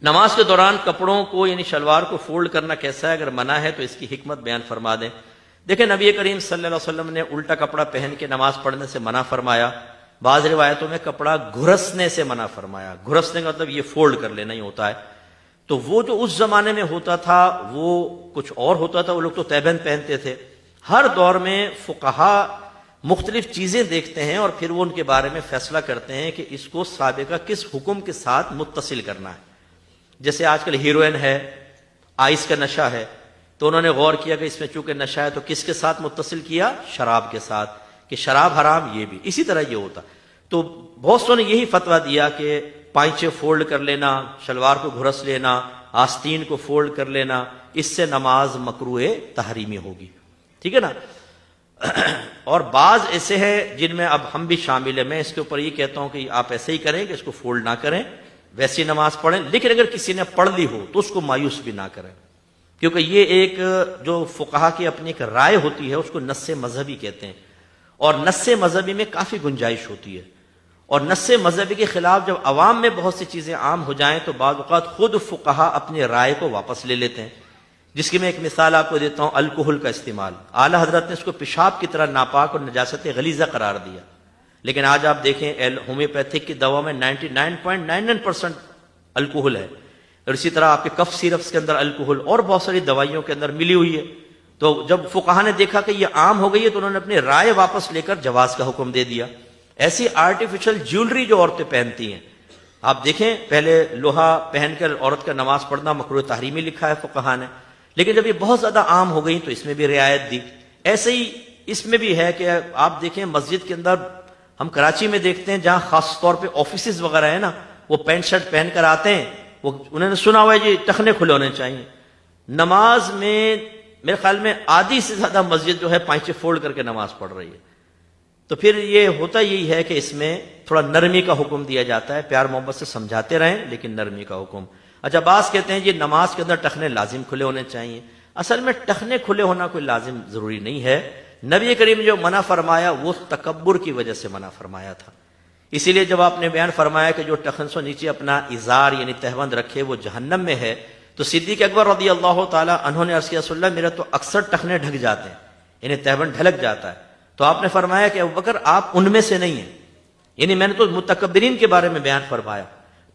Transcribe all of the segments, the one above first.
نماز کے دوران کپڑوں کو یعنی شلوار کو فولڈ کرنا کیسا ہے؟ اگر منع ہے تو اس کی حکمت بیان فرما دیں۔ دیکھیں نبی کریم صلی اللہ علیہ وسلم نے الٹا کپڑا پہن کے نماز پڑھنے سے منع فرمایا، بعض روایتوں میں کپڑا گھرسنے سے منع فرمایا۔ گھرسنے کا مطلب یہ فولڈ کر لینا ہی ہوتا ہے۔ تو وہ جو اس زمانے میں ہوتا تھا وہ کچھ اور ہوتا تھا، وہ لوگ تو تیبند پہنتے تھے۔ ہر دور میں فقہا مختلف چیزیں دیکھتے ہیں اور پھر وہ ان کے بارے میں فیصلہ کرتے ہیں کہ اس کو سابقہ کس حکم کے ساتھ متصل کرنا ہے۔ جیسے آج کل ہیروئن ہے، آئس کا نشہ ہے، تو انہوں نے غور کیا کہ اس میں چونکہ نشہ ہے تو کس کے ساتھ متصل کیا؟ شراب کے ساتھ، کہ شراب حرام، یہ بھی اسی طرح یہ ہوتا۔ تو بہت سو نے یہی فتویٰ دیا کہ پائچے فولڈ کر لینا، شلوار کو گھرس لینا، آستین کو فولڈ کر لینا، اس سے نماز مکروہ تحریمی ہوگی، ٹھیک ہے نا۔ اور بعض ایسے ہیں جن میں اب ہم بھی شامل ہیں، میں اس کے اوپر یہ کہتا ہوں کہ آپ ایسے ہی کریں کہ اس کو فولڈ نہ کریں، ویسی نماز پڑھیں، لیکن اگر کسی نے پڑھ لی ہو تو اس کو مایوس بھی نہ کریں، کیونکہ یہ ایک جو فقہا کی اپنی ایک رائے ہوتی ہے اس کو نص مذہبی کہتے ہیں، اور نص مذہبی میں کافی گنجائش ہوتی ہے، اور نص مذہبی کے خلاف جب عوام میں بہت سی چیزیں عام ہو جائیں تو بعض اوقات خود فقہا اپنی رائے کو واپس لے لیتے ہیں، جس کی میں ایک مثال آپ کو دیتا ہوں، الکحل کا استعمال۔ اعلی حضرت نے اس کو پیشاب کی طرح ناپاک اور نجاست غلیظہ قرار دیا، لیکن آج آپ دیکھیں ہومیوپیتھک کی دوا میں 99.99% الکحل ہے، اور اسی طرح آپ کے کف سیرپس کے اندر الکحل اور بہت ساری دوائیوں کے اندر ملی ہوئی ہے۔ تو جب فقہا نے دیکھا کہ یہ عام ہو گئی ہے تو انہوں نے اپنی رائے واپس لے کر جواز کا حکم دے دیا۔ ایسی آرٹیفیشل جیولری جو عورتیں پہنتی ہیں، آپ دیکھیں پہلے لوہا پہن کر عورت کا نماز پڑھنا مکروہ تحریمی لکھا ہے فقہا نے، لیکن جب یہ بہت زیادہ عام ہو گئی تو اس میں بھی رعایت دی۔ ایسے ہی اس میں بھی ہے کہ آپ دیکھیں مسجد کے اندر، ہم کراچی میں دیکھتے ہیں جہاں خاص طور پہ آفیسز وغیرہ ہیں نا، وہ پینٹ شرٹ پہن کر آتے ہیں، وہ انہوں نے سنا ہوا ہے جی ٹخنے کھلے ہونے چاہیے۔ نماز میں میرے خیال میں آدھی سے زیادہ مسجد جو ہے پائچے فولڈ کر کے نماز پڑھ رہی ہے۔ تو پھر یہ ہوتا یہی ہے کہ اس میں تھوڑا نرمی کا حکم دیا جاتا ہے، پیار محبت سے سمجھاتے رہیں لیکن نرمی کا حکم۔ اچھا بعض کہتے ہیں یہ نماز کے اندر ٹخنے لازم کھلے ہونے چاہیے۔ اصل میں ٹخنے کھلے ہونا کوئی لازم ضروری نہیں ہے، نبی کریم جو منع فرمایا وہ تکبر کی وجہ سے منع فرمایا تھا۔ اسی لیے جب آپ نے بیان فرمایا کہ جو ٹخن سے نیچے اپنا ازار یعنی تہبند رکھے وہ جہنم میں ہے، تو صدیق اکبر رضی اللہ تعالی عنہ نے عرض کیا رسول اللہ میرا تو اکثر ٹخنے ڈھک جاتے ہیں، یعنی تہبند ڈھلک جاتا ہے۔ تو آپ نے فرمایا کہ ابوبکر آپ ان میں سے نہیں ہیں، یعنی میں نے تو متکبرین کے بارے میں بیان فرمایا۔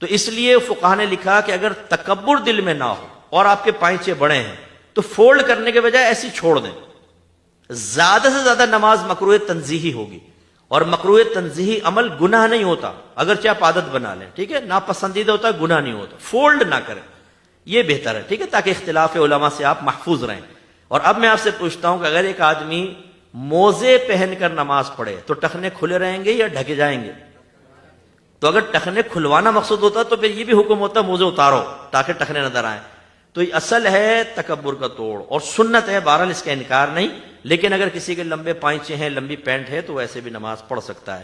تو اس لیے فقہا نے لکھا کہ اگر تکبر دل میں نہ ہو اور آپ کے پائچے بڑے ہیں تو فولڈ کرنے کے بجائے ایسی چھوڑ دیں۔ زیادہ سے زیادہ نماز مکروہ تنزیہی ہوگی، اور مکروہ تنزیہی عمل گناہ نہیں ہوتا، اگرچہ آپ عادت بنا لیں، ٹھیک ہے، ناپسندیدہ ہوتا ہے، گناہ نہیں ہوتا، فولڈ نہ کریں، یہ بہتر ہے، ٹھیک ہے، تاکہ اختلاف علماء سے آپ محفوظ رہیں۔ اور اب میں آپ سے پوچھتا ہوں کہ اگر ایک آدمی موزے پہن کر نماز پڑھے تو ٹخنے کھلے رہیں گے یا ڈھکے جائیں گے؟ تو اگر ٹخنے کھلوانا مقصود ہوتا تو پھر یہ بھی حکم ہوتا موزے اتارو تاکہ ٹخنے نظر آئیں۔ تو یہ اصل ہے تکبر کا توڑ، اور سنت ہے، بہرحال اس کا انکار نہیں، لیکن اگر کسی کے لمبے پائچے ہیں، لمبی پینٹ ہے تو ویسے بھی نماز پڑھ سکتا ہے۔